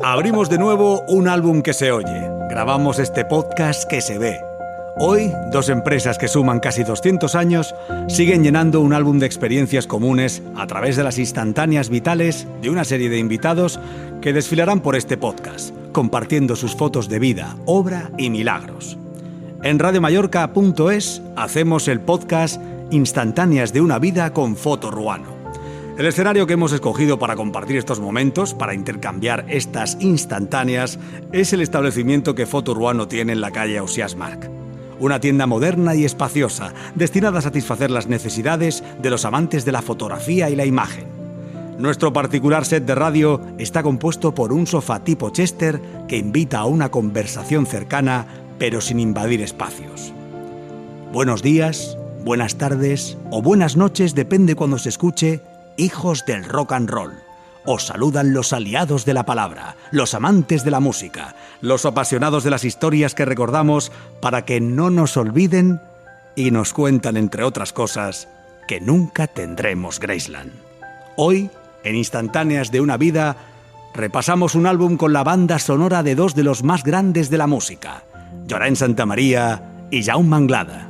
Abrimos de nuevo un álbum que se oye. Grabamos este podcast que se ve. Hoy, dos empresas que suman casi 200 años siguen llenando un álbum de experiencias comunes a través de las instantáneas vitales de una serie de invitados que desfilarán por este podcast, compartiendo sus fotos de vida, obra y milagros. En radiomallorca.es hacemos el podcast Instantáneas de una vida con Foto Ruano. El escenario que hemos escogido para compartir estos momentos, para intercambiar estas instantáneas, es el establecimiento que Foto Ruano tiene en la calle Ausiàs March. Una tienda moderna y espaciosa, destinada a satisfacer las necesidades de los amantes de la fotografía y la imagen. Nuestro particular set de radio está compuesto por un sofá tipo Chester que invita a una conversación cercana, pero sin invadir espacios. Buenos días, buenas tardes o buenas noches, depende cuando se escuche, hijos del rock and roll. Os saludan los aliados de la palabra, los amantes de la música, los apasionados de las historias que recordamos para que no nos olviden y nos cuentan, entre otras cosas, que nunca tendremos Graceland. Hoy, en Instantáneas de una vida, repasamos un álbum con la banda sonora de dos de los más grandes de la música, Llorenç Santamaría y Jaume Anglada.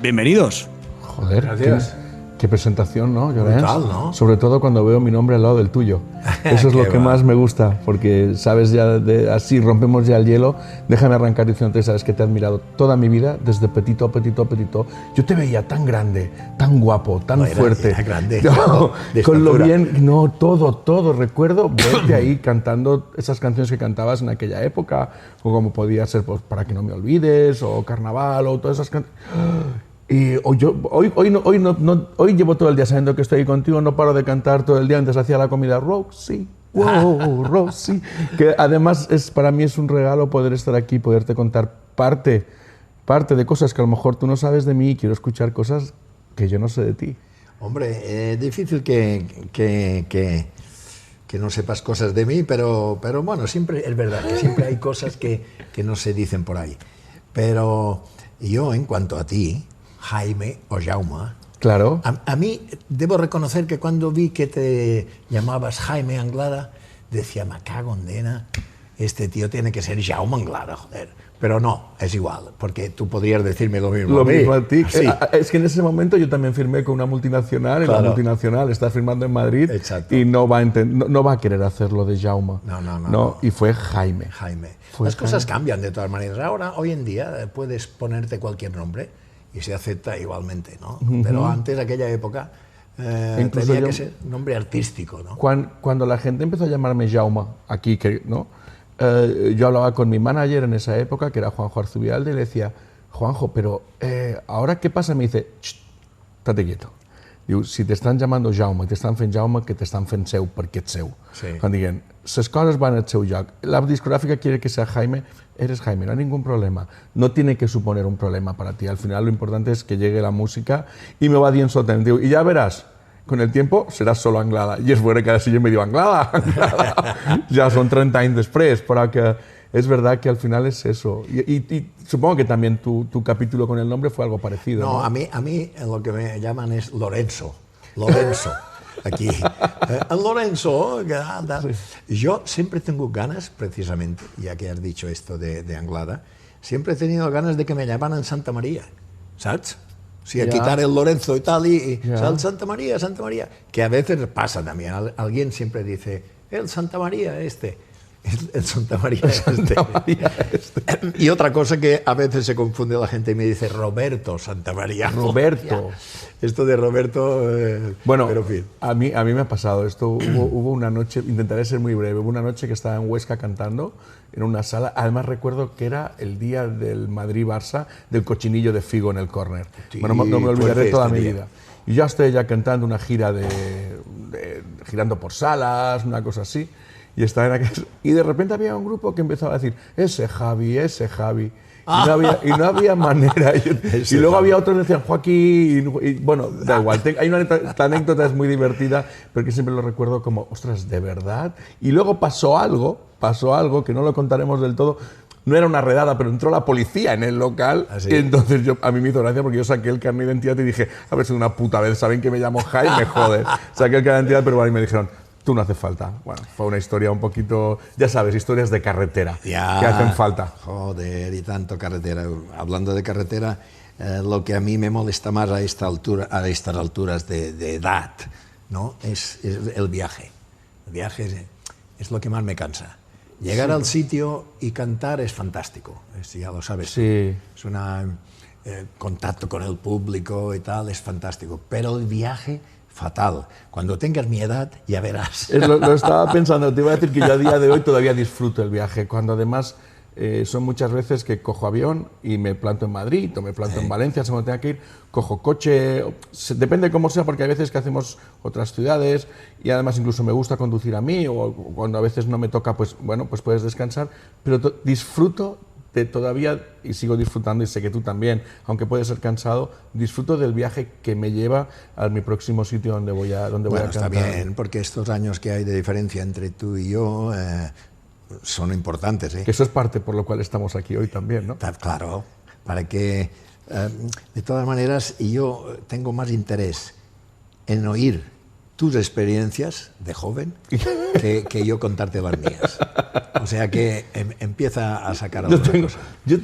Bienvenidos. Joder, gracias. Qué presentación, ¿no, Llorenç? Brutal, ¿no? Sobre todo cuando veo mi nombre al lado del tuyo. Eso es lo que más me gusta, porque sabes ya, así rompemos ya el hielo. Déjame arrancar diciéndote, sabes que te he admirado toda mi vida, desde petito. Yo te veía tan grande, tan guapo, tan fuerte. Era grande. No, de con lo estatura. bien, no, todo. Recuerdo verte ahí cantando esas canciones que cantabas en aquella época, o como podía ser pues, Para que no me olvides, o Carnaval, o todas esas canciones. Y hoy llevo todo el día sabiendo que estoy contigo, no paro de cantar todo el día mientras hacía la comida. Roxy, wow, Roxy. Que además para mí es un regalo poder estar aquí, poderte contar parte de cosas que a lo mejor tú no sabes de mí y quiero escuchar cosas que yo no sé de ti. Hombre, es difícil que no sepas cosas de mí, pero bueno, siempre es verdad que siempre hay cosas que no se dicen por ahí. Pero yo, en cuanto a ti, Jaime o Jaume, Claro. a mí debo reconocer que cuando vi que te llamabas Jaime Anglada, decía, me cago en Dena, este tío tiene que ser Jaume Anglada, joder. Pero no, es igual, porque tú podrías decirme lo mismo. Lo mismo a ti. Sí. Es que en ese momento yo también firmé con una multinacional, y Claro. la multinacional está firmando en Madrid. Exacto. Y no va a querer hacerlo de Jaume. No. Y fue Jaime. Jaime. Fue Las cosas Jaime. cambian de todas maneras. Ahora, hoy en día, puedes ponerte cualquier nombre y se acepta igualmente, ¿no? Pero antes, aquella época, Incluso tenía yo- que ser nombre artístico, ¿no? Cuando la gente empezó a llamarme Jaume, aquí, ¿no? Yo hablaba con mi manager en esa época, que era Juanjo Arzubialde, y le decía, Juanjo, pero ¿ahora qué pasa? Me dice, estate quieto. Diu, si t'estan llamando Jaume i t'estan fent Jaume, que t'estan fent seu perquè ets seu. Sí. Quan diguen, les coses van al seu lloc, la discográfica quiere que sea Jaime, eres Jaime, no hay ningún problema. No tiene que suponer un problema para ti. Al final lo importante es que llegue la música y me va dient sottem. Diu, y ya verás, con el tiempo seràs solo Anglada. I és vera que ara sí jo me diu Anglada. Ya son 30 anys després, però que es verdad que al final es eso. Y supongo que también tu capítulo con el nombre fue algo parecido. No, ¿no? a mí lo que me llaman es Lorenzo. Aquí. Lorenzo, anda. Yo siempre tengo ganas, precisamente, ya que has dicho esto de Anglada, siempre he tenido ganas de que me llamaran Santa María, ¿sabes? Sí, a Ya. quitar el Lorenzo y tal, y Ya. Santa María, que a veces pasa también. Alguien siempre dice, el Santa María este. El Santa María este. Y otra cosa que a veces se confunde la gente y me dice Roberto Santa María. Roberto. Esto de Roberto, Bueno, pero en fin. a mí me ha pasado esto. Hubo una noche, intentaré ser muy breve, hubo una noche que estaba en Huesca cantando en una sala. Además recuerdo que era el día del Madrid-Barça, del cochinillo de Figo en el córner. Sí, Bueno, no me olvidaré fuerte toda este mi día. vida. Y yo estoy ya cantando una gira girando por salas, una cosa así. Y estaba en y de repente había un grupo que empezaba a decir, ese Javi. Y no había manera. Y luego había otros que decían, Joaquín, y bueno, da igual. Hay una esta anécdota es muy divertida, porque siempre lo recuerdo como, ostras, ¿de verdad? Y luego pasó algo que no lo contaremos del todo. No era una redada, pero entró la policía en el local. ¿Ah, sí? Y entonces a mí me hizo gracia porque yo saqué el carnet de identidad y dije, a ver si una puta vez saben que me llamo Jaime, joder. Saqué el carnet de identidad peruano y me dijeron, Tú no hace falta. Bueno, fue una historia un poquito, ya sabes, historias de carretera Ya, que hacen falta. Joder, y tanto carretera. Hablando de carretera, lo que a mí me molesta más a estas alturas de edad, ¿no? Es el viaje. El viaje es lo que más me cansa. Llegar al sitio y cantar es fantástico, ya lo sabes. Sí. Es un contacto con el público y tal, es fantástico. Pero el viaje, fatal. Cuando tengas mi edad, ya verás. Lo estaba pensando, te iba a decir que yo a día de hoy todavía disfruto el viaje, cuando además son muchas veces que cojo avión y me planto en Madrid o me planto en Valencia, según tenga que ir, cojo coche, depende cómo sea, porque hay veces que hacemos otras ciudades y además incluso me gusta conducir a mí o cuando a veces no me toca, pues bueno, pues puedes descansar, pero disfruto todavía, y sigo disfrutando, y sé que tú también, aunque puede ser cansado, disfruto del viaje que me lleva a mi próximo sitio donde voy a cantar. Está bien, porque estos años que hay de diferencia entre tú y yo son importantes. Que eso es parte por lo cual estamos aquí hoy también, ¿no? Claro, para que, de todas maneras, yo tengo más interés en oír tus experiencias de joven que yo contarte las mías. O sea que empieza a sacar alguna cosa. Yo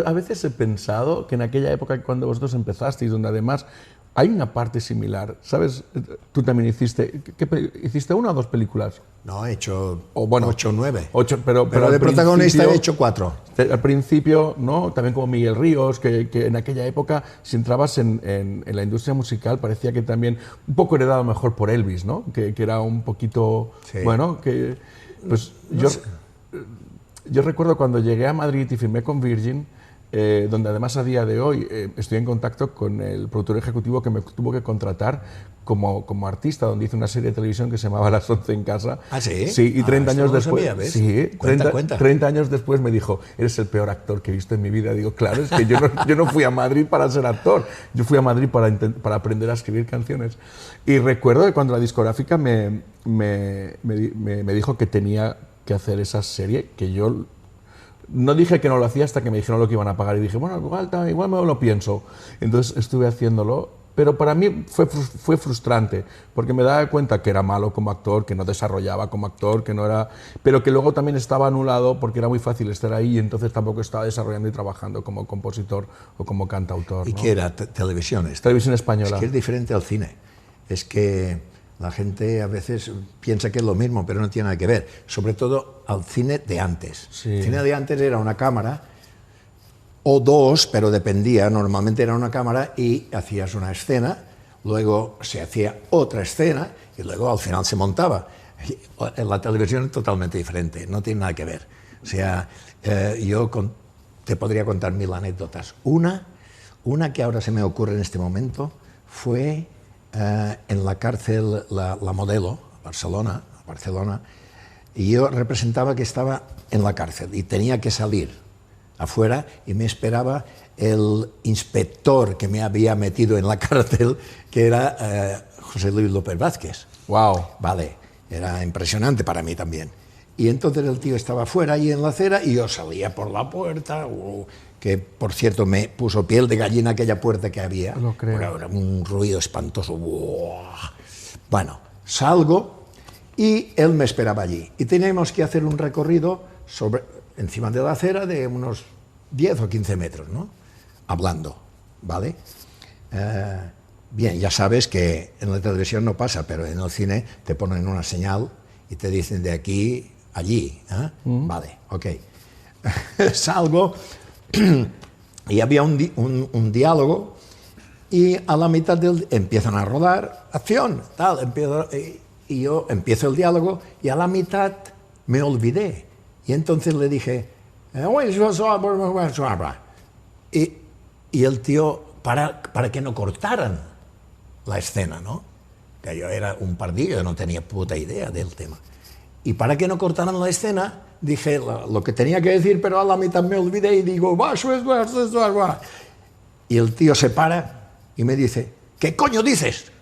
a veces he pensado que en aquella época cuando vosotros empezasteis, donde además hay una parte similar, ¿sabes? Tú también hiciste una o dos películas. No, he hecho 8 o 9. Pero de protagonista he hecho 4. Al principio, ¿no? También como Miguel Ríos, que en aquella época, si entrabas en la industria musical, parecía que también, un poco heredado mejor por Elvis, ¿no? Que era un poquito, sí. Bueno, que pues yo recuerdo cuando llegué a Madrid y firmé con Virgin, donde además a día de hoy estoy en contacto con el productor ejecutivo que me tuvo que contratar como artista, donde hice una serie de televisión que se llamaba Las 11 en casa. ¿Ah, sí? Sí, y 30 años después... Sabía, ¿ves? Sí, Cuenta. 30 años después me dijo, eres el peor actor que he visto en mi vida. Digo, claro, es que yo no fui a Madrid para ser actor, yo fui a Madrid para aprender a escribir canciones. Y recuerdo que cuando la discográfica me dijo que tenía que hacer esa serie, que yo... No dije que no lo hacía hasta que me dijeron lo que iban a pagar y dije, bueno, igual me lo pienso. Entonces estuve haciéndolo, pero para mí fue frustrante, porque me daba cuenta que era malo como actor, que no desarrollaba como actor, que no era... Pero que luego también estaba anulado porque era muy fácil estar ahí y entonces tampoco estaba desarrollando y trabajando como compositor o como cantautor. ¿Y ¿no? qué era? Televisión. Televisión española. Es que es diferente al cine. Es que la gente a veces piensa que es lo mismo, pero no tiene nada que ver. Sobre todo al cine de antes. Sí. El cine de antes era una cámara, o dos, pero dependía. Normalmente era una cámara y hacías una escena, luego se hacía otra escena y luego al final se montaba. En la televisión es totalmente diferente, no tiene nada que ver. O sea, yo te podría contar 1000 anécdotas. Una que ahora se me ocurre en este momento fue... en la cárcel La Modelo, Barcelona, y yo representaba que estaba en la cárcel y tenía que salir afuera y me esperaba el inspector que me había metido en la cárcel, que era José Luis López Vázquez. ¡Wow! Vale, era impresionante para mí también. Y entonces el tío estaba afuera ahí en la acera y yo salía por la puerta, que por cierto me puso piel de gallina aquella puerta que había. Lo creo. Era un ruido espantoso. Bueno, salgo y él me esperaba allí. Y teníamos que hacer un recorrido encima de la acera de unos 10 o 15 metros, ¿no? Hablando, ¿vale? Bien, ya sabes que en la televisión no pasa, pero en el cine te ponen una señal y te dicen de aquí a allí. Vale, ok. Salgo y había un diálogo y a la mitad empiezan a rodar, acción, tal, y yo empiezo el diálogo y a la mitad me olvidé. Y entonces le dije, y el tío, para que no cortaran la escena, ¿no? Que yo era un pardillo, no tenía puta idea del tema. Y para que no cortaran la escena, dije lo que tenía que decir, pero a la mitad me olvidé y digo, y el tío se para y me dice, ¿qué coño dices?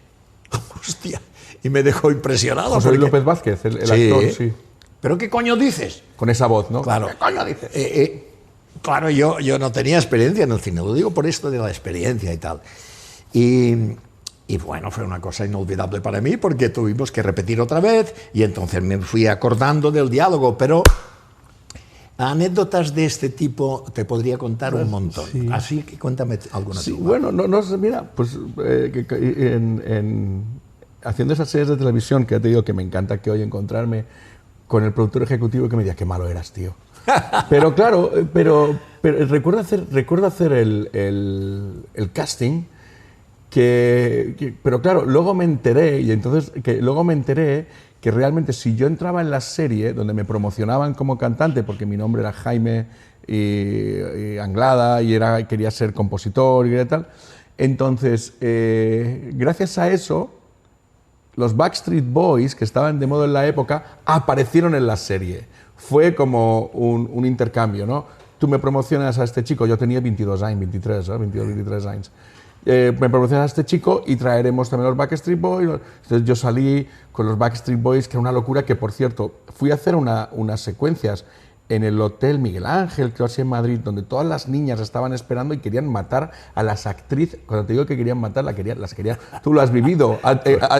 Hostia, y me dejó impresionado. José Luis López Vázquez, el actor, sí. ¿Pero qué coño dices? Con esa voz, ¿no? Claro. ¿Qué coño dices? Claro, yo no tenía experiencia en el cine, lo digo por esto de la experiencia y tal. Y Y bueno, fue una cosa inolvidable para mí porque tuvimos que repetir otra vez y entonces me fui acordando del diálogo, pero anécdotas de este tipo te podría contar un montón. Sí. Así que cuéntame alguna Sí, tú. bueno, no sé, mira, pues haciendo esas series de televisión que ya te digo que me encanta que hoy encontrarme con el productor ejecutivo que me decía, qué malo eras, tío. Pero claro, pero recuerdo hacer el casting, pero claro, luego me enteré que realmente si yo entraba en la serie donde me promocionaban como cantante, porque mi nombre era Jaime y Anglada y quería ser compositor y tal, entonces gracias a eso los Backstreet Boys, que estaban de moda en la época, aparecieron en la serie. Fue como un intercambio, ¿no? Tú me promocionas a este chico, yo tenía 22 años, 23, ¿no? 22, 23 años. Me promocionas a este chico y traeremos también los Backstreet Boys. Entonces yo salí con los Backstreet Boys, que era una locura, que por cierto, fui a hacer unas secuencias en el Hotel Miguel Ángel, creo así en Madrid, donde todas las niñas estaban esperando y querían matar a las actrices. Cuando te digo que querían matar, las querían. Tú lo has vivido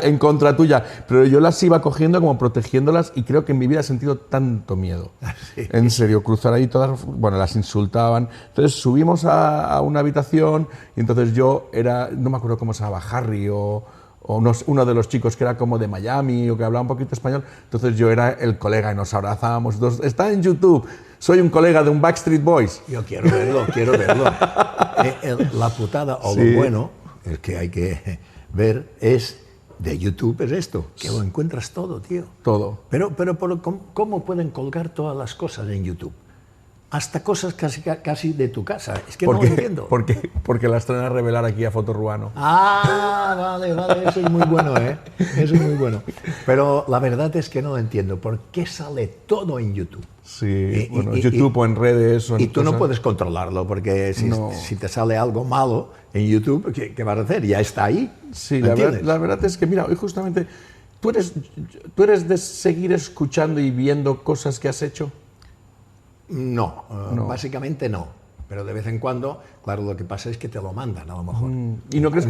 en contra tuya, pero yo las iba cogiendo como protegiéndolas y creo que en mi vida he sentido tanto miedo. Sí. En serio, cruzar ahí todas, bueno, las insultaban. Entonces subimos a una habitación y entonces yo era, no me acuerdo cómo se llamaba, Harry o uno de los chicos que era como de Miami o que hablaba un poquito español, entonces yo era el colega y nos abrazábamos. Entonces, está en YouTube, soy un colega de un Backstreet Boys. Yo quiero verlo. La putada o lo bueno, el que hay que ver es de YouTube, es esto, que lo encuentras todo, tío. Todo. Pero ¿cómo pueden colgar todas las cosas en YouTube? Hasta cosas casi de tu casa. Es que no lo entiendo. Porque las traen a revelar aquí a Fotoruano. Ah, vale, eso es muy bueno, ¿eh? Eso es muy bueno. Pero la verdad es que no lo entiendo. ¿Por qué sale todo en YouTube? Sí, bueno, YouTube o en redes. O en tú no puedes controlarlo, porque si te sale algo malo en YouTube, ¿qué vas a hacer? Ya está ahí. Sí, la verdad es que, mira, hoy justamente, ¿tú eres de seguir escuchando y viendo cosas que has hecho? No, básicamente no. Pero de vez en cuando, claro, lo que pasa es que te lo mandan, a lo mejor. ¿Y no crees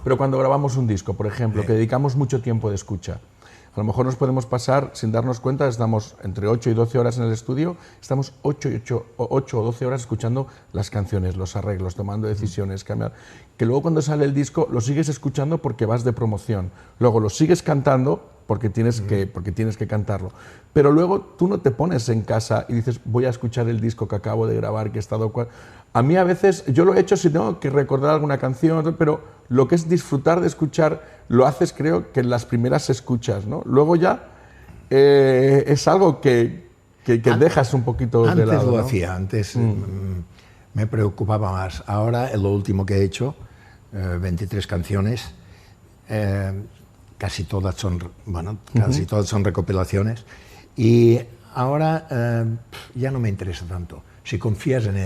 pero cuando grabamos un disco, por ejemplo, que dedicamos mucho tiempo de escucha, a lo mejor nos podemos pasar, sin darnos cuenta, estamos entre 8 y 12 horas en el estudio, estamos 8 o 12 horas escuchando las canciones, los arreglos, tomando decisiones, cambiar, que luego cuando sale el disco lo sigues escuchando porque vas de promoción, luego lo sigues cantando porque tienes que cantarlo. Pero luego tú no te pones en casa y dices, voy a escuchar el disco que acabo de grabar, que he estado... A mí a veces, yo lo he hecho si tengo que recordar alguna canción, pero lo que es disfrutar de escuchar, lo haces creo que en las primeras escuchas, ¿no? Luego ya es algo que dejas un poquito de lado. Antes lo ¿no? hacía, antes me preocupaba más. Ahora, en lo último que he hecho, 23 canciones, casi todas son recopilaciones, y ahora ya no me interesa tanto. Si confías en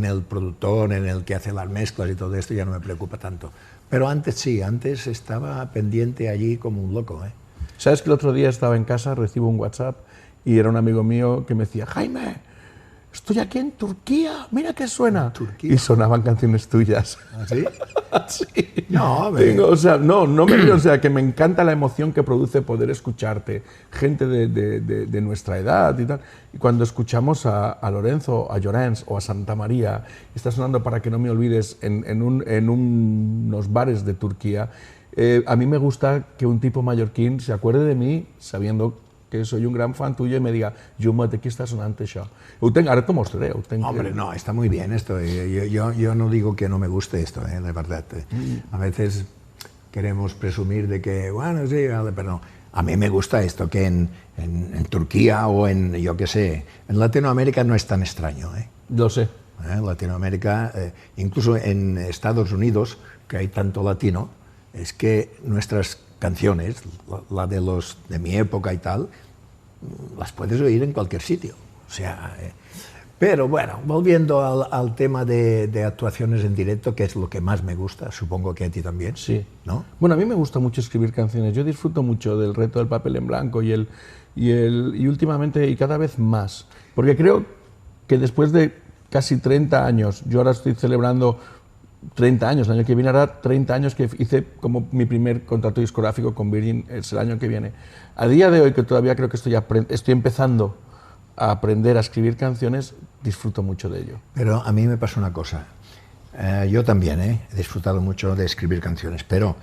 el productor, en el que hace las mezclas y todo esto, ya no me preocupa tanto. Pero antes sí, antes estaba pendiente allí como un loco, ¿eh? ¿Sabes que el otro día estaba en casa, recibo un WhatsApp y era un amigo mío que me decía, Jaime, estoy aquí en Turquía, mira qué suena. ¿Turquía? Y sonaban canciones tuyas. ¿Ah, sí? Sí. No, o sea, que me encanta la emoción que produce poder escucharte, gente de nuestra edad y tal. Y cuando escuchamos a Lorenzo, a Llorens o a Santa María, está sonando Para que no me olvides en unos bares de Turquía, a mí me gusta que un tipo mallorquín se acuerde de mí sabiendo que soy un gran fan tuyo y me diga, Jaume, aquí está sonando això. Ahora te mostraré. Hombre, no, está muy bien esto. Yo no digo que no me guste esto, de verdad. A veces queremos presumir de que, bueno, sí, vale, pero no. A mí me gusta esto, que en Turquía o yo qué sé, en Latinoamérica no es tan extraño, ¿eh? Lo sé. En Latinoamérica, incluso en Estados Unidos, que hay tanto latino, es que nuestras canciones, la de mi época y tal, las puedes oír en cualquier sitio. O sea, pero bueno, volviendo al tema de actuaciones en directo, que es lo que más me gusta, supongo que a ti también. Sí. ¿No? Bueno, a mí me gusta mucho escribir canciones. Yo disfruto mucho del reto del papel en blanco y últimamente y cada vez más. Porque creo que después de casi 30 años, yo ahora estoy celebrando 30 años, el año que viene hará 30 años que hice como mi primer contrato discográfico con Virgin, es el año que viene. A día de hoy, que todavía creo que estoy empezando a aprender a escribir canciones, disfruto mucho de ello. Pero a mí me pasa una cosa. Yo también he disfrutado mucho de escribir canciones, pero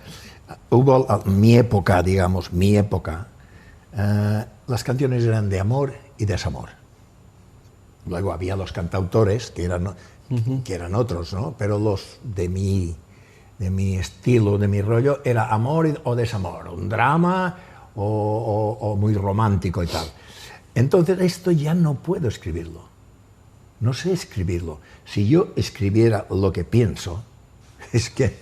hubo mi época, digamos, las canciones eran de amor y desamor. Luego había los cantautores que eran otros, ¿no? Pero los de mi estilo, de mi rollo, era amor o desamor, un drama o muy romántico y tal. Entonces esto ya no puedo escribirlo. No sé escribirlo. Si yo escribiera lo que pienso, es que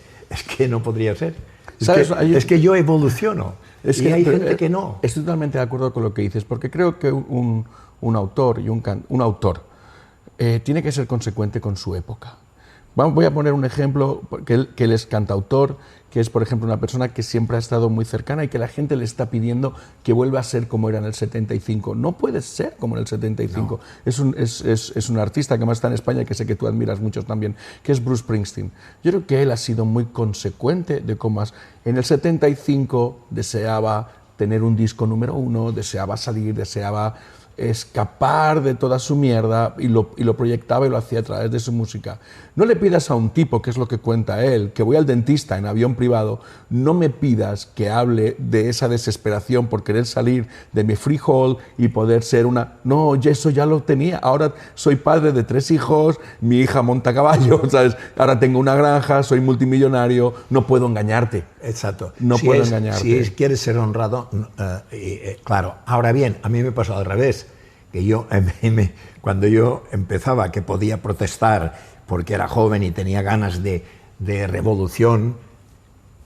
no podría ser. Es que yo evoluciono. Y hay gente que no. Estoy totalmente de acuerdo con lo que dices, porque creo que un autor tiene que ser consecuente con su época. Voy a poner un ejemplo, que él es cantautor, que es, por ejemplo, una persona que siempre ha estado muy cercana y que la gente le está pidiendo que vuelva a ser como era en el 75. No puede ser como en el 75. No. Es un artista que más está en España, que sé que tú admiras mucho también, que es Bruce Springsteen. Yo creo que él ha sido muy consecuente de cómo en el 75 deseaba tener un disco número 1, deseaba salir, deseaba escapar de toda su mierda y lo proyectaba y lo hacía a través de su música. No le pidas a un tipo, que es lo que cuenta él, que voy al dentista en avión privado, no me pidas que hable de esa desesperación por querer salir de mi freehold y poder ser una... No, eso ya lo tenía, ahora soy padre de 3 hijos, mi hija monta caballo, ¿sabes? Ahora tengo una granja, soy multimillonario, no puedo engañarte. Exacto. No puedo engañarte. Si quieres ser honrado, claro. Ahora bien, a mí me pasó al revés, que cuando yo empezaba, que podía protestar porque era joven y tenía ganas de revolución,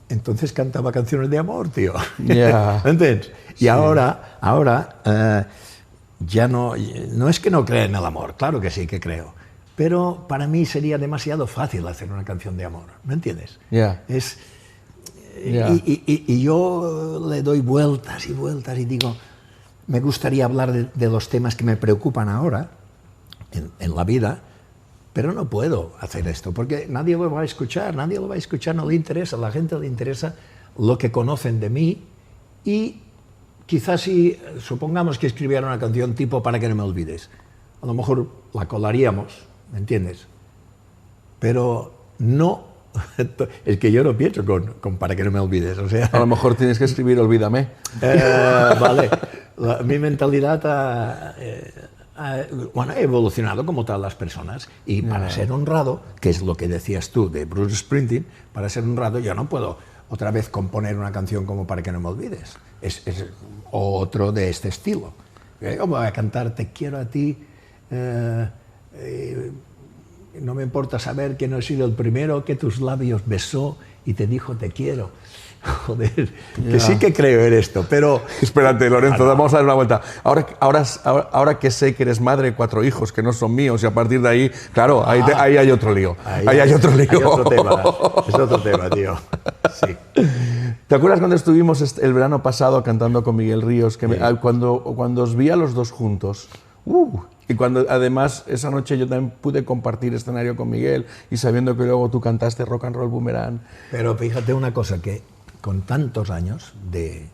entonces cantaba canciones de amor, tío. Yeah. ¿Entiendes? Y Sí. ahora ya no es que no crea en el amor, claro que sí que creo, pero para mí sería demasiado fácil hacer una canción de amor, ¿me entiendes? Yeah. Yeah. Y yo le doy vueltas y vueltas y digo, me gustaría hablar de los temas que me preocupan ahora en la vida, pero no puedo hacer esto porque nadie lo va a escuchar, no le interesa, a la gente le interesa lo que conocen de mí. Y quizás si supongamos que escribiera una canción tipo Para que no me olvides, a lo mejor la colaríamos, ¿me entiendes? Pero no, es que yo no pienso con Para que no me olvides, o sea... A lo mejor tienes que escribir Olvídame. Vale, mi mentalidad ha evolucionado como todas las personas, y para ser honrado, que es lo que decías tú de Bruce Springsteen, para ser honrado yo no puedo otra vez componer una canción como Para que no me olvides, es otro de este estilo. Yo voy a cantar Te quiero a ti, no me importa saber que no he sido el primero que tus labios besó y te dijo te quiero. Joder, que sí que creo en esto, pero... Espérate, Lorenzo, vamos a dar una vuelta. Ahora que sé que eres madre de 4 hijos que no son míos, y a partir de ahí, claro, ahí hay otro lío. Ahí hay otro lío. Hay otro tema, es otro tema, tío. Sí. ¿Te acuerdas cuando estuvimos el verano pasado cantando con Miguel Ríos? Que cuando os vi a los dos juntos, y cuando además esa noche yo también pude compartir escenario con Miguel, y sabiendo que luego tú cantaste Rock and Roll Boomerang. Pero fíjate una cosa, que con tantos años de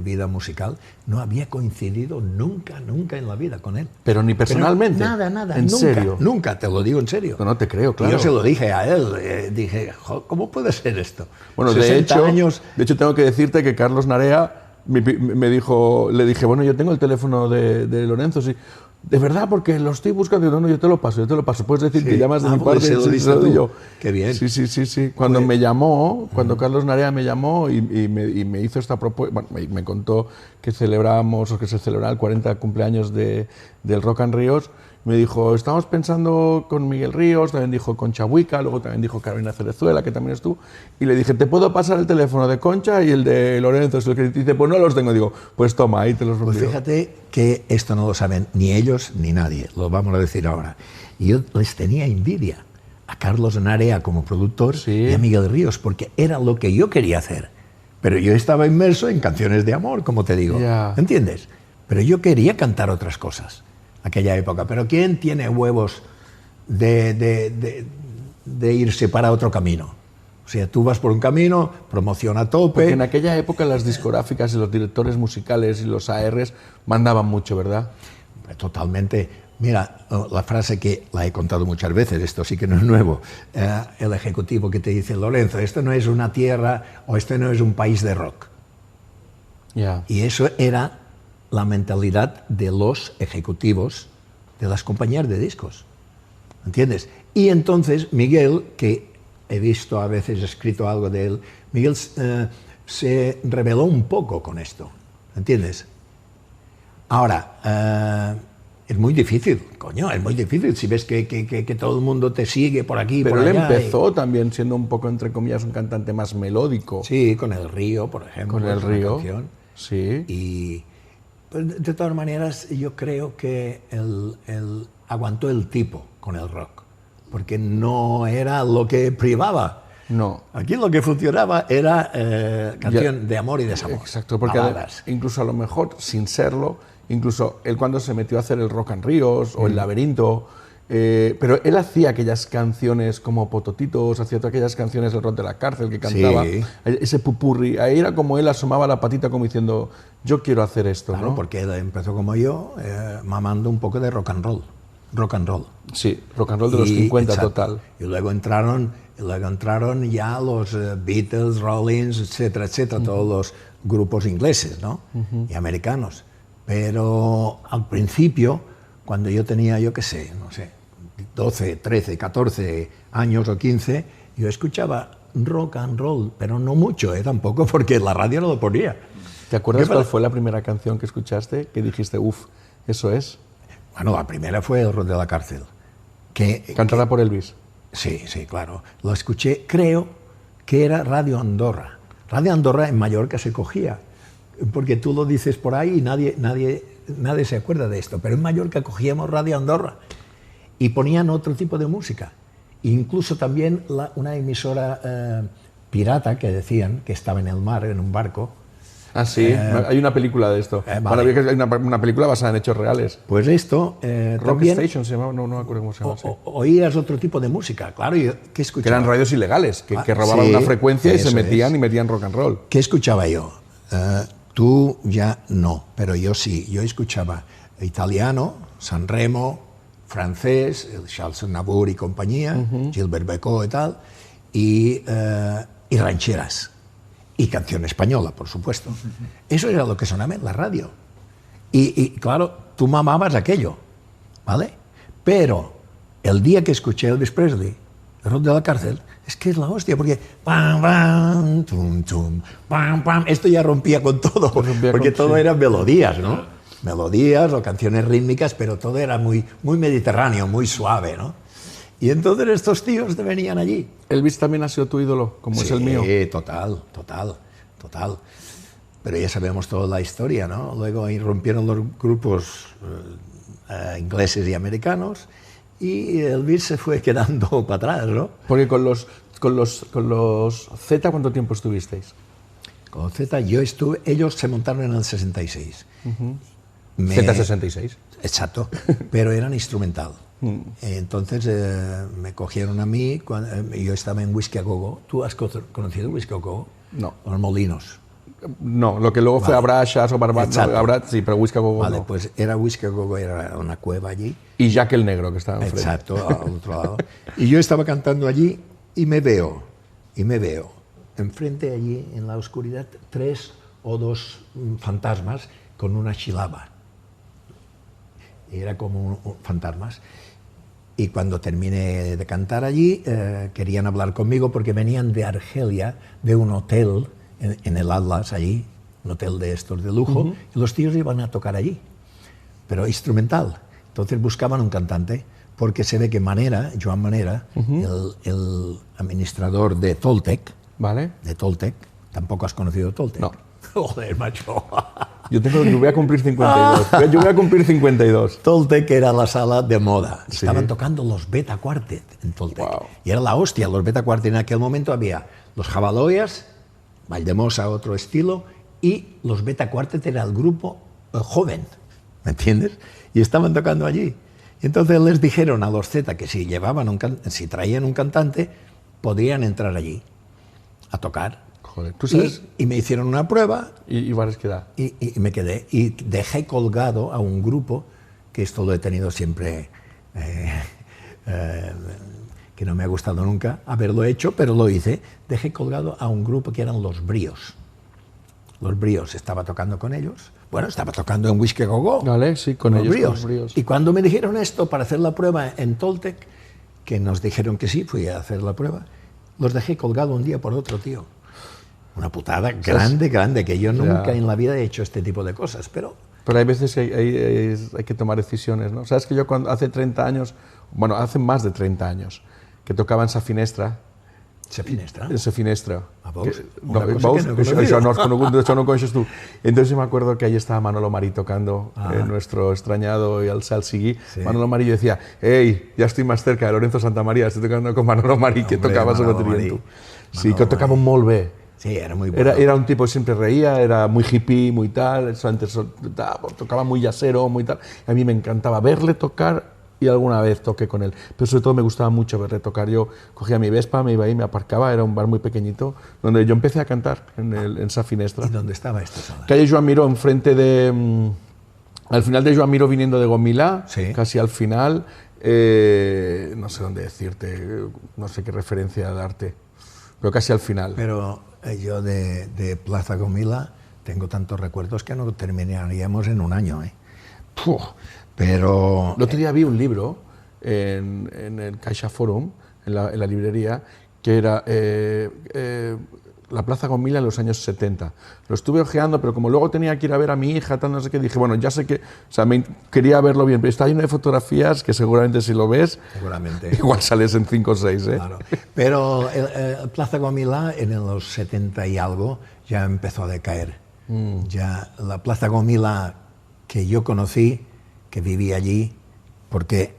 vida musical no había coincidido nunca en la vida con él. Pero ni personalmente. Pero nada. ¿En serio? Nunca, te lo digo en serio. No te creo, claro. Y yo se lo dije a él, dije, ¿cómo puede ser esto? Bueno, 60 años... de hecho tengo que decirte que Carlos Narea me dijo, le dije, bueno, yo tengo el teléfono de Lorenzo, sí. De verdad, porque lo estoy buscando. No, yo te lo paso. Puedes decir que llamas de mi parte. Se lo diste tú. Yo. Qué bien. Sí. Cuando me llamó, cuando Carlos Narea me llamó y me hizo esta propuesta, bueno, me contó que celebrábamos, o que se celebraba el 40 cumpleaños del Rock and Ríos, me dijo, estamos pensando con Miguel Ríos, también dijo Concha Huica, luego también dijo Carolina Cerezuela, que también es tú, y le dije, ¿te puedo pasar el teléfono de Concha y el de Lorenzo? Es el que dice, pues no los tengo. Digo, pues toma, ahí te los envío. Pues fíjate que esto no lo saben ni ellos ni nadie, lo vamos a decir ahora. Y yo les tenía envidia a Carlos Narea como productor, y a Miguel Ríos, porque era lo que yo quería hacer. Pero yo estaba inmerso en canciones de amor, como te digo, ¿entiendes? Pero yo quería cantar otras cosas aquella época. Pero ¿quién tiene huevos de de irse para otro camino. O sea, tú vas por un camino, promoción a tope. Porque en aquella época las discográficas y los directores musicales y los ARs mandaban mucho, ¿verdad? Totalmente. Mira, la frase que la he contado muchas veces, esto sí que no es nuevo, el ejecutivo que te dice, Lorenzo, esto no es una tierra o esto no es un país de rock. Yeah. Y eso era la mentalidad de los ejecutivos de las compañías de discos. ¿Entiendes? Y entonces Miguel, que he visto a veces, escrito algo de él, Miguel se rebeló un poco con esto. ¿Entiendes? Ahora, es muy difícil, coño, es muy difícil si ves que todo el mundo te sigue por aquí y Pero por él allá. empezó también siendo un poco, entre comillas, un cantante más melódico. Sí, con El Río, por ejemplo. Con El es una Río, canción. sí. Y pues, de todas maneras, yo creo que él aguantó el tipo con el rock, porque no era lo que privaba. No. Aquí lo que funcionaba era canción de amor y desamor. Exacto, porque incluso a lo mejor, sin serlo, incluso él cuando se metió a hacer el Rock and Ríos o el Laberinto, pero él hacía aquellas canciones como Pototitos, hacía todas aquellas canciones del Rock de la Cárcel que cantaba, Sí. ese pupurri, ahí era como él asomaba la patita como diciendo, yo quiero hacer esto, Claro, ¿no? porque él empezó como yo, mamando un poco de rock and roll. Rock and roll. Sí, rock and roll de los 50 exacto. total. Y luego entraron ya los Beatles, Rollins, etcétera, etcétera, todos los grupos ingleses, ¿no? Y americanos. Pero al principio, cuando yo tenía, yo qué sé, no sé, 12, 13, 14 años o 15, yo escuchaba rock and roll, pero no mucho, tampoco, porque la radio no lo ponía. ¿Te acuerdas cuál fue la primera canción que escuchaste que dijiste, uff, eso es? Bueno, la primera fue El Rock de la Cárcel. Cantada por Elvis. Sí, sí, claro. Lo escuché, creo que era Radio Andorra. Radio Andorra en Mallorca se cogía, porque tú lo dices por ahí y nadie se acuerda de esto, pero en Mallorca cogíamos Radio Andorra y ponían otro tipo de música. Incluso también una emisora pirata que decían que estaba en el mar, en un barco. Ah, sí, hay una película de esto. Vale. Ahora vi que hay una película basada en hechos reales. Pues esto Rock también Station se llamaba, no me acuerdo cómo se llama. Sí. oías otro tipo de música, claro. ¿Qué escuchaba? Que eran radios ilegales, que robaban sí, una frecuencia y se eso metían es. y metían rock and roll. ¿Qué escuchaba yo? Tú ya no, pero yo sí. Yo escuchaba italiano, Sanremo, francés, el Charles Aznavour y compañía, Gilbert Bécaud y tal, y rancheras. Y canción española, por supuesto. Eso era lo que sonaba en la radio. Y claro, tú mamabas aquello, ¿vale? Pero el día que escuché Elvis Presley, El Rock de la Cárcel, es que es la hostia, porque pam, pam, tum, tum, pam, pam, esto ya rompía con todo, porque todo eran melodías, ¿no? Melodías o canciones rítmicas, pero todo era muy, muy mediterráneo, muy suave, ¿no? Y entonces estos tíos te venían allí. Elvis también ha sido tu ídolo, como es el mío. Sí, total. Pero ya sabemos toda la historia, ¿no? Luego ahí rompieron los grupos ingleses y americanos y Elvis se fue quedando para atrás, ¿no? Porque con los Z, ¿cuánto tiempo estuvisteis? Con Z yo estuve, ellos se montaron en el 66. Z66. Exacto, pero eran instrumental. Entonces me cogieron a mí, yo estaba en Whisky a Go-Go. ¿Tú has conocido Whisky a Go-Go? No. O los Molinos. No, lo que luego fue Abrachas o Barbat, sí, pero Whisky a Go-Go Vale, no. pues era Whisky a Go-Go, era una cueva allí. Y Jack el Negro, que estaba enfrente. Exacto, al otro lado. Y yo estaba cantando allí y me veo, enfrente allí en la oscuridad, 3 o 2 fantasmas con una chilaba. Y era como fantasmas. Y cuando terminé de cantar allí, querían hablar conmigo porque venían de Argelia, de un hotel en el Atlas allí, un hotel de estos de lujo, y los tíos iban a tocar allí, pero instrumental. Entonces buscaban un cantante, porque se ve que Joan Manera, el administrador de Toltec, ¿Vale? tampoco has conocido Toltec. No. Joder, macho. Yo voy a cumplir 52. Yo voy a cumplir 52. Toltec era la sala de moda. Sí. Estaban tocando los Beta Quartet en Toltec. Wow. Y era la hostia, los Beta Quartet. En aquel momento había los Jabaloyas, Valldemosa, otro estilo, y los Beta Quartet era el grupo joven, ¿me entiendes? Y estaban tocando allí. Y entonces les dijeron a los Z que si traían un cantante, podrían entrar allí a tocar. Joder, ¿tú sabes? Y me hicieron una prueba. ¿Y vas a quedar? Y me quedé. Y dejé colgado a un grupo, que esto lo he tenido siempre, que no me ha gustado nunca haberlo hecho, pero lo hice. Dejé colgado a un grupo que eran Los Bríos. Los Bríos, estaba tocando con ellos. Bueno, estaba tocando en Whisky Go Go. Vale, sí, con los ellos, Bríos. con Los Bríos. Y cuando me dijeron esto para hacer la prueba en Toltec, que nos dijeron que sí, fui a hacer la prueba, los dejé colgado un día por otro, tío. Una putada grande, que yo nunca en la vida he hecho este tipo de cosas, pero hay veces que hay que tomar decisiones, ¿no? Sabes que yo hace 30 años, bueno, hace más de 30 años, que tocaba en Sa Finestra. Sa Finestra? Sa Finestra. A vos? Això no coneixes tu. Entonces me acuerdo que ahí estaba Manolo Marí tocando, nuestro extrañado y al sal sigui. Sí. Manolo Marí, yo decía, hey, ya estoy más cerca de Lorenzo Santamaría, estoy tocando con Manolo Marí, que tocaba su batería en tu. Sí, que tocaba molt bé. Sí, era muy bueno. Era un tipo que siempre reía, era muy hippie, muy tal, tocaba muy jazzero, muy tal. A mí me encantaba verle tocar y alguna vez toqué con él. Pero sobre todo me gustaba mucho verle tocar. Yo cogía mi Vespa, me iba ahí, me aparcaba, era un bar muy pequeñito, donde yo empecé a cantar en Sa Finestra. ¿Y dónde estaba esta sala? Calle Joan Miró, enfrente de... al final de Joan Miró viniendo de Gomilá, sí. Casi al final, no sé dónde decirte, no sé qué referencia darte, pero casi al final. Pero yo de Plaza Gomila tengo tantos recuerdos que no terminaríamos en un año, ¿eh? Puh. Pero... El otro día vi un libro en el Caixa Forum, en la librería, que era la Plaza Gomila en los años 70. Lo estuve ojeando, pero como luego tenía que ir a ver a mi hija, tal, no sé qué, dije, bueno, ya sé que... O sea, quería verlo bien, pero está lleno de fotografías que seguramente si lo ves, seguramente. Igual sales en 5 o 6, ¿eh? Claro. Pero Plaza Gomila en los 70 y algo ya empezó a decaer. Ya la Plaza Gomila que yo conocí, que vivía allí, porque,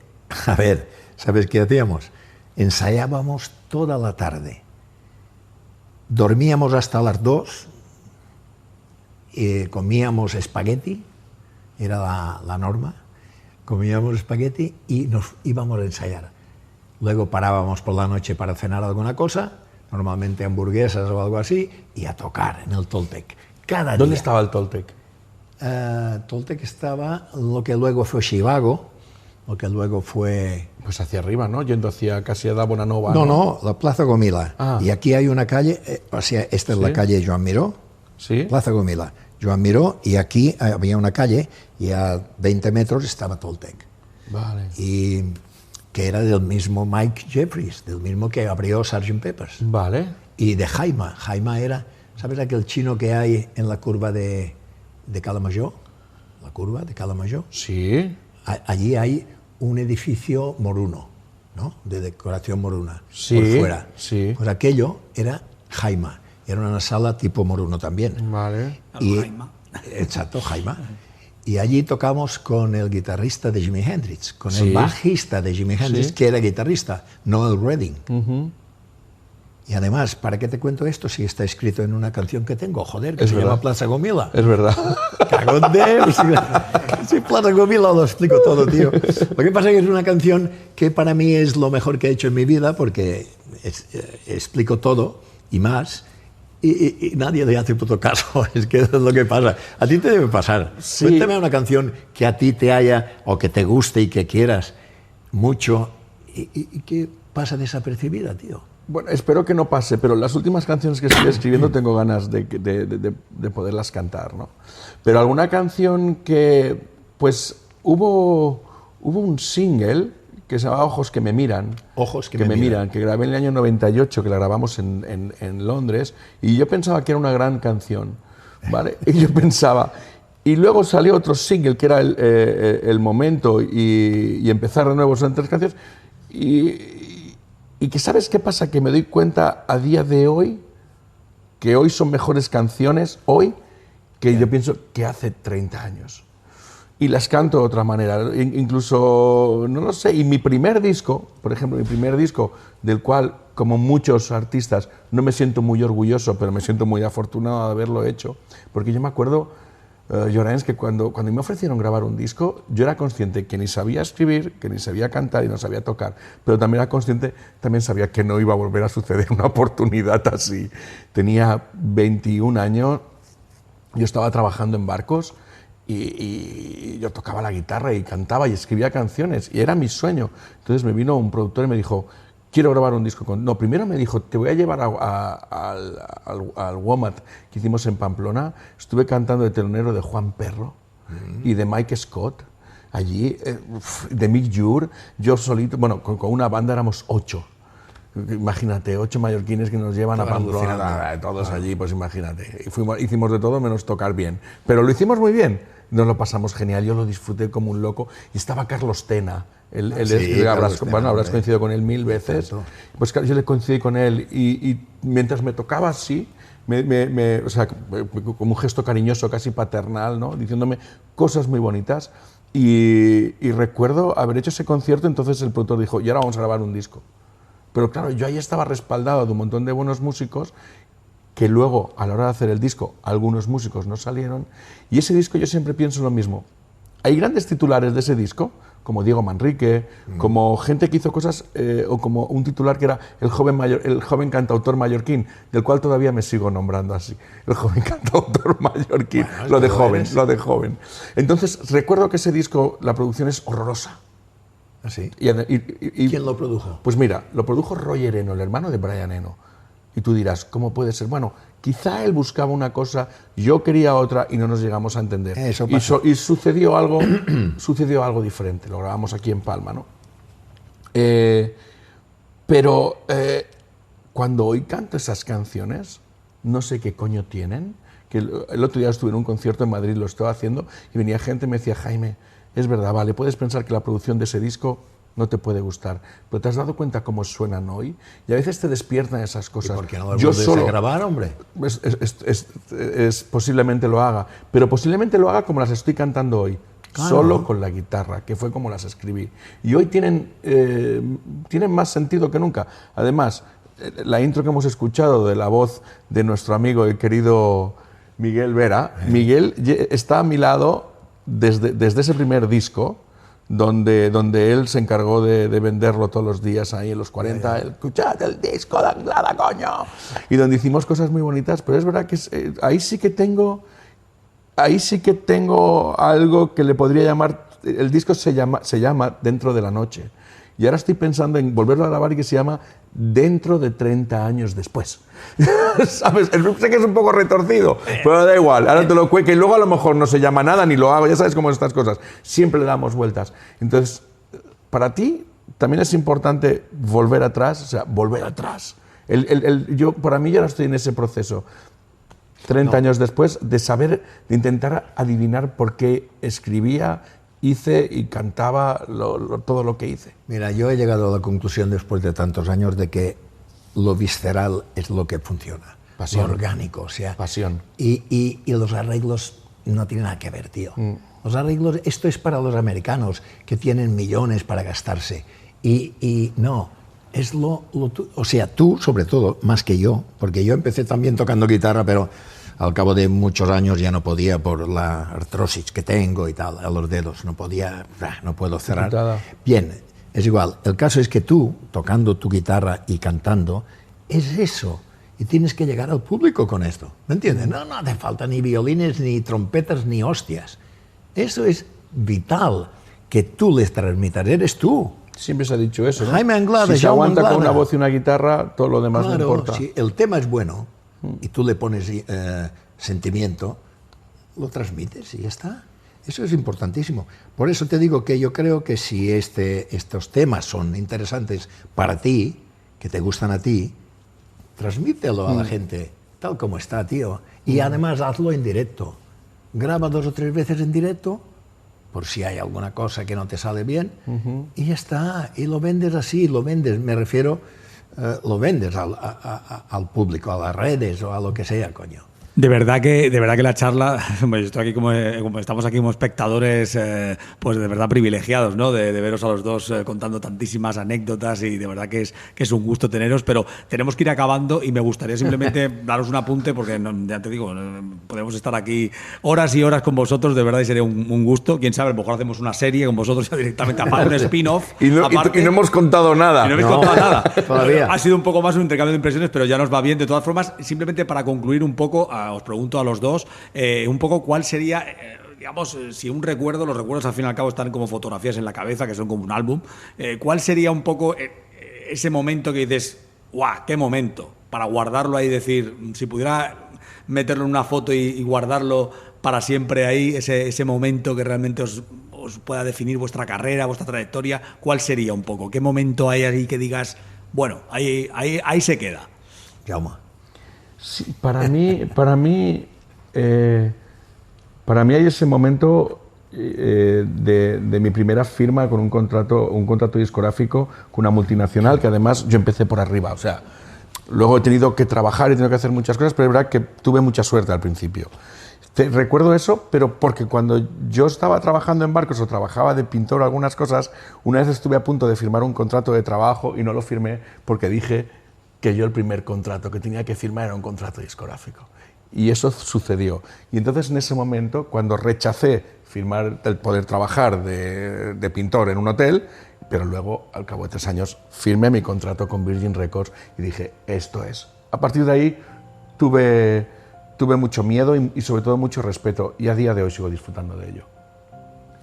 a ver, ¿sabes qué hacíamos? Ensayábamos toda la tarde, dormíamos hasta las 2, comíamos espagueti, era la norma, comíamos espagueti y nos íbamos a ensayar. Luego parábamos por la noche para cenar alguna cosa, normalmente hamburguesas o algo así, y a tocar en el Toltec, cada día. ¿Dónde estaba el Toltec? Toltec estaba lo que luego fue Chivago, lo que luego fue... Pues hacia arriba, ¿no? Yendo hacia casi a Bonanova. No, la Plaza Gomila. Y aquí hay una calle, esta es la calle Joan Miró, ¿sí? Plaza Gomila, Joan Miró, y aquí había una calle y a 20 metros estaba Toltec. Vale. Y que era del mismo Mike Jeffries, del mismo que abrió Sgt. Peppers. Vale. Y de Jaima. Jaima era, ¿sabes aquel chino que hay en la curva de Cala Major? La curva de Cala Major. Sí. Allí hay un edificio moruno, ¿no? De decoración moruna, sí, por fuera. Sí. Pues aquello era Jaima, era una sala tipo moruno también. Vale. Jaima. Exacto, Jaima. Y allí tocamos con el guitarrista de Jimi Hendrix, con el bajista de Jimi Hendrix, que era guitarrista, Noel Redding. Y además, ¿para qué te cuento esto si está escrito en una canción que tengo? Joder, que se llama Plaza Gomila. Es verdad. Cagón de... Si Plaza Gomila lo explico todo, tío. Lo que pasa es que es una canción que para mí es lo mejor que he hecho en mi vida porque explico todo y más y nadie le hace puto caso. Es que es lo que pasa. A ti te debe pasar. Sí. Cuéntame una canción que a ti te haya o que te guste y que quieras mucho y que pasa desapercibida, tío. Bueno, espero que no pase, pero las últimas canciones que estoy escribiendo tengo ganas de poderlas cantar, ¿no? Pero alguna canción que, pues, hubo un single que se llama Ojos que me miran. Ojos que me miran. Que grabé en el año 98, que la grabamos en Londres, y yo pensaba que era una gran canción, ¿vale? Y yo pensaba... Y luego salió otro single, que era El Momento y Empezar de nuevo, son 3 canciones, y que ¿sabes qué pasa? Que me doy cuenta a día de hoy que hoy son mejores canciones, hoy, que yo pienso que hace 30 años. Y las canto de otra manera, incluso, no lo sé, y mi primer disco, por ejemplo, del cual, como muchos artistas, no me siento muy orgulloso, pero me siento muy afortunado de haberlo hecho, porque yo me acuerdo Llorens, que cuando me ofrecieron grabar un disco, yo era consciente que ni sabía escribir, que ni sabía cantar y no sabía tocar, pero también era consciente, también sabía que no iba a volver a suceder una oportunidad así. Tenía 21 años, yo estaba trabajando en barcos y yo tocaba la guitarra y cantaba y escribía canciones y era mi sueño. Entonces me vino un productor y me dijo, quiero grabar un disco con... No, primero me dijo, te voy a llevar al WOMAD que hicimos en Pamplona. Estuve cantando de telonero de Juan Perro y de Mike Scott, allí, de Mick Jur, yo solito, bueno, con una banda éramos 8. Imagínate, 8 mallorquines que nos llevan a Pamplona, todos allí, pues imagínate. Hicimos de todo menos tocar bien, pero lo hicimos muy bien. Nos lo pasamos genial, yo lo disfruté como un loco. Y estaba Carlos Tena, habrás coincidido con él 1000 veces. Exacto. Pues yo le coincidí con él y mientras me tocaba así, o sea, como un gesto cariñoso, casi paternal, ¿no? Diciéndome cosas muy bonitas. Y recuerdo haber hecho ese concierto, entonces el productor dijo, y ahora vamos a grabar un disco. Pero claro, yo ahí estaba respaldado de un montón de buenos músicos que luego, a la hora de hacer el disco, algunos músicos no salieron. Y ese disco yo siempre pienso lo mismo. Hay grandes titulares de ese disco, como Diego Manrique, como gente que hizo cosas, o como un titular que era el joven cantautor mallorquín, del cual todavía me sigo nombrando así, el joven cantautor mallorquín, bueno, lo de joven. Entonces, recuerdo que ese disco, la producción es horrorosa. ¿Ah, sí? Y ¿Quién lo produjo? Pues mira, lo produjo Roger Eno, el hermano de Brian Eno. Y tú dirás, ¿cómo puede ser? Bueno, quizá él buscaba una cosa, yo quería otra y no nos llegamos a entender. Eso pasó. Y sucedió algo diferente, lo grabamos aquí en Palma, ¿no? Pero cuando hoy canto esas canciones, no sé qué coño tienen, que el otro día estuve en un concierto en Madrid, lo estaba haciendo, y venía gente y me decía, Jaime, es verdad, vale, puedes pensar que la producción de ese disco no te puede gustar, pero ¿te has dado cuenta cómo suenan hoy? Y a veces te despiertan esas cosas. ¿Y por qué no lo vuelves a grabar, hombre? Posiblemente lo haga, pero posiblemente lo haga como las estoy cantando hoy, claro, solo con la guitarra, que fue como las escribí. Y hoy tienen más sentido que nunca. Además, la intro que hemos escuchado de la voz de nuestro amigo y querido Miguel Vera, Miguel está a mi lado desde ese primer disco, donde él se encargó de venderlo todos los días ahí en los 40, escuchad el disco de Anglada, coño, y donde hicimos cosas muy bonitas, pero es verdad que ahí sí que tengo algo que le podría llamar, el disco se llama Dentro de la Noche, y ahora estoy pensando en volverlo a grabar y que se llama Dentro de 30 años después. ¿Sabes? Sé que es un poco retorcido, pero da igual, ahora te lo cueque y luego a lo mejor no se llama nada ni lo hago, ya sabes cómo son estas cosas, siempre le damos vueltas. Entonces, para ti también es importante volver atrás, o sea, volver atrás. Para mí yo ahora estoy en ese proceso, 30 años después, de intentar adivinar por qué escribía, hice y cantaba todo lo que hice. Mira, yo he llegado a la conclusión después de tantos años de que lo visceral es lo que funciona. Pasión. Lo orgánico, o sea. Pasión. Y los arreglos no tienen nada que ver, tío. Los arreglos, esto es para los americanos que tienen millones para gastarse. Y no, es o sea, tú sobre todo, más que yo, porque yo empecé también tocando guitarra, pero al cabo de muchos años ya no podía por la artrosis que tengo y tal, a los dedos, no puedo cerrar. Bien, es igual. El caso es que tú, tocando tu guitarra y cantando, es eso. Y tienes que llegar al público con esto. ¿Me entiendes? No hace falta ni violines, ni trompetas, ni hostias. Eso es vital, que tú les transmitas. Eres tú. Siempre se ha dicho eso, ¿no? Jaime Anglada, si se aguanta con una voz y una guitarra, todo lo demás no importa. Si el tema es bueno y tú le pones sentimiento, lo transmites y ya está. Eso es importantísimo. Por eso te digo que yo creo que si estos temas son interesantes para ti, que te gustan a ti, transmítelo a la gente tal como está, tío. Y además hazlo en directo. Graba 2 o 3 veces en directo, por si hay alguna cosa que no te sale bien, y ya está. Y lo vendes así, me refiero, lo vendes al público, a las redes o a lo que sea, coño. De verdad que la charla, yo estoy aquí como estamos aquí como espectadores, pues de verdad privilegiados, ¿no? De veros a los dos contando tantísimas anécdotas, y de verdad que es un gusto teneros, pero tenemos que ir acabando y me gustaría simplemente daros un apunte, porque ya te digo, podemos estar aquí horas y horas con vosotros, de verdad, y sería un gusto. Quién sabe, a lo mejor hacemos una serie con vosotros ya directamente, aparte, un spin-off. Y no hemos contado nada. Y no habéis contado nada. Todavía. Ha sido un poco más un intercambio de impresiones, pero ya nos va bien. De todas formas, simplemente para concluir un poco, os pregunto a los dos, un poco cuál sería, digamos, si un recuerdo, los recuerdos al fin y al cabo están como fotografías en la cabeza, que son como un álbum, ¿cuál sería un poco ese momento que dices, ¡guau, qué momento! Para guardarlo ahí y decir, si pudiera meterlo en una foto y guardarlo para siempre ahí, ese momento que realmente os pueda definir vuestra carrera, vuestra trayectoria, ¿cuál sería un poco? ¿Qué momento hay ahí que digas, bueno, ahí se queda? Jaume. Sí, para mí hay ese momento de mi primera firma con un contrato discográfico con una multinacional, que además yo empecé por arriba, o sea, luego he tenido que trabajar, he tenido que hacer muchas cosas, pero es verdad que tuve mucha suerte al principio. Recuerdo eso, pero porque cuando yo estaba trabajando en barcos o trabajaba de pintor o algunas cosas, una vez estuve a punto de firmar un contrato de trabajo y no lo firmé porque dije que yo el primer contrato que tenía que firmar era un contrato discográfico. Y eso sucedió. Y entonces en ese momento, cuando rechacé firmar, el poder trabajar de pintor en un hotel, pero luego, al cabo de 3 años, firmé mi contrato con Virgin Records y dije, esto es. A partir de ahí tuve mucho miedo y sobre todo mucho respeto, y a día de hoy sigo disfrutando de ello.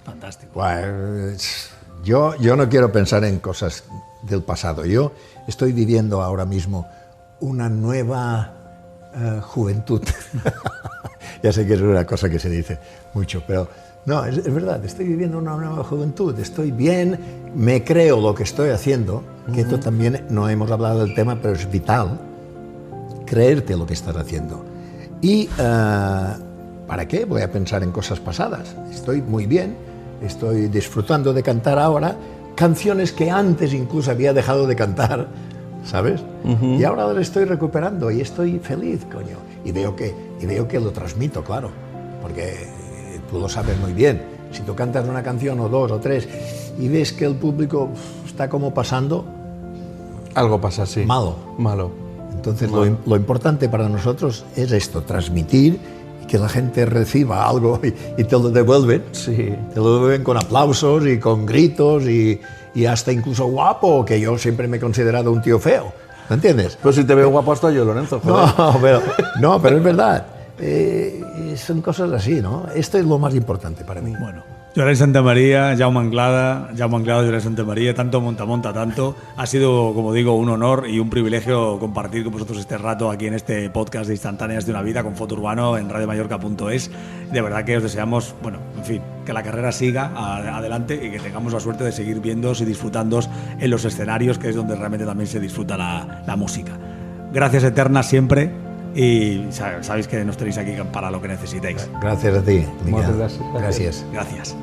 Fantástico. Pues, yo no quiero pensar en cosas del pasado. Yo estoy viviendo ahora mismo una nueva juventud. Ya sé que es una cosa que se dice mucho, pero no, es verdad, estoy viviendo una nueva juventud, estoy bien, me creo lo que estoy haciendo, que esto también no hemos hablado del tema, pero es vital, creerte lo que estás haciendo. Y ¿para qué voy a pensar en cosas pasadas? Estoy muy bien, estoy disfrutando de cantar ahora canciones que antes incluso había dejado de cantar, ¿sabes? Y ahora las estoy recuperando y estoy feliz, coño. Y veo que lo transmito, claro, porque tú lo sabes muy bien. Si tú cantas una canción o 2 o 3 y ves que el público está como pasando... Algo pasa, sí. Malo. Entonces lo importante para nosotros es esto, transmitir y que la gente reciba algo y te lo devuelven. Sí. Te lo devuelven con aplausos y con gritos y hasta incluso guapo, que yo siempre me he considerado un tío feo. ¿Me entiendes? Pues si te veo guapo hasta yo, Lorenzo. Joder. Pero es verdad. Son cosas así, ¿no? Esto es lo más importante para mí. Bueno, Llorenç Santamaría, Jaume Anglada, Llorenç Santamaría, tanto monta tanto. Ha sido, como digo, un honor y un privilegio compartir con vosotros este rato aquí en este podcast de Instantáneas de una Vida con Foto Urbano en radiomallorca.es. De verdad que os deseamos, bueno, en fin, que la carrera siga adelante y que tengamos la suerte de seguir viéndoos y disfrutándoos en los escenarios, que es donde realmente también se disfruta la música. Gracias eternas siempre. Y sabéis que nos tenéis aquí para lo que necesitéis. Gracias a ti, Miguel. Muchas gracias. Gracias. Gracias.